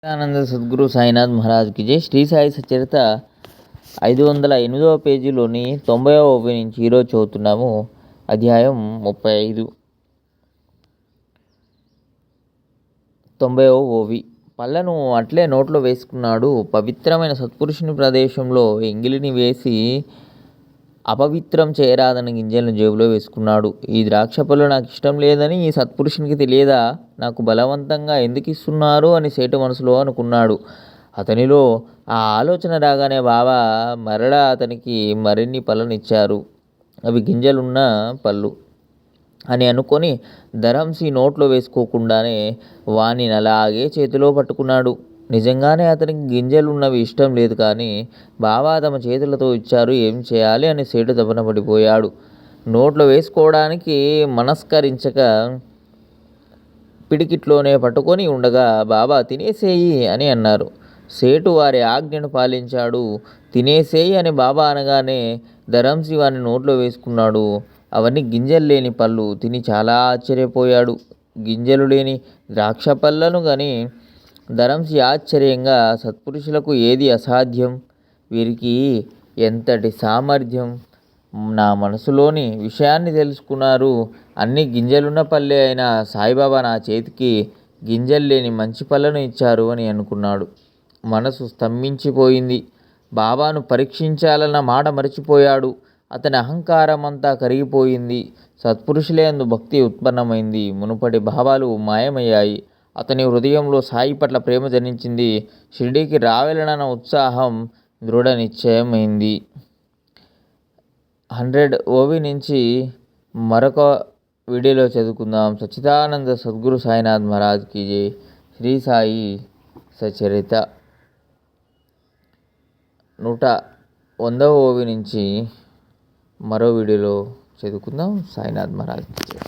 ఆనంద సద్గురు సాయినాథ్ మహారాజ్కి జై. శ్రీ సాయి సచరిత 508వ పేజీలోని 90వ ఓవి నుంచి ఈరోజు చదువుతున్నాము. అధ్యాయం 35. 90వ ఓవి. పళ్ళను అట్లే నోట్లో వేసుకున్నాడు. పవిత్రమైన సత్పురుషుని ప్రదేశంలో ఎంగిలిని వేసి అపవిత్రం చేయరాదని గింజలను జేబులో వేసుకున్నాడు. ఈ ద్రాక్ష పళ్ళు నాకు ఇష్టం లేదని ఈ సత్పురుషునికి తెలియదా? నాకు బలవంతంగా ఎందుకు ఇస్తున్నారు అని సేటు మనసులో అనుకున్నాడు. అతనిలో ఆ ఆలోచన రాగానే బాబా మరలా అతనికి మరిన్ని పళ్ళనిచ్చారు. అవి గింజలున్న పళ్ళు అని అనుకొని ధరంసి నోట్లో వేసుకోకుండానే వాణ్ణి అలాగే చేతిలో పట్టుకున్నాడు. నిజంగానే అతనికి గింజలున్నవి ఇష్టం లేదు, కానీ బాబా తమ చేతులతో ఇచ్చారు, ఏం చేయాలి అని సేటు తపన పడిపోయాడు. నోట్లో వేసుకోవడానికి మనస్కరించక పిడికిట్లోనే పట్టుకొని ఉండగా బాబా తినేసేయి అని అన్నారు. సేటు వారి ఆజ్ఞను పాలించాడు. తినేసేయి అని బాబా అనగానే ధరంసి వారిని నోట్లో వేసుకున్నాడు. అవన్నీ గింజలు లేని పళ్ళు. తిని చాలా ఆశ్చర్యపోయాడు. గింజలు లేని ద్రాక్ష పళ్ళను కానీ ధరంసి ఆశ్చర్యంగా, సత్పురుషులకు ఏది అసాధ్యం, వీరికి ఎంతటి సామర్థ్యం, నా మనసులోని విషయాన్ని తెలుసుకున్నారు. అన్ని గింజలున్న పళ్ళే అయినా సాయిబాబా నా చేతికి గింజలు లేని మంచి పళ్ళను ఇచ్చారు అని అనుకున్నాడు. మనసు స్తంభించిపోయింది. బాబాను పరీక్షించాలన్న మాట మరిచిపోయాడు. అతని అహంకారం అంతా కరిగిపోయింది. సత్పురుషులందు భక్తి ఉత్పన్నమైంది. మునుపటి భావాలు మాయమయ్యాయి. అతని హృదయంలో సాయి పట్ల ప్రేమ జనించింది. షిరిడీకి రావాలన్న ఉత్సాహం దృఢ నిశ్చయమైంది. 100 ఓవి నుంచి మరొక వీడియోలో చదువుకుందాం. సచ్చిదానంద సద్గురు సాయినాథ్ మహారాజ్కి జై. శ్రీ సాయి సచరిత 100వ ఓవి నుంచి మరో వీడియోలో చదువుకుందాం. సాయినాథ్ మహారాజ్కి జై.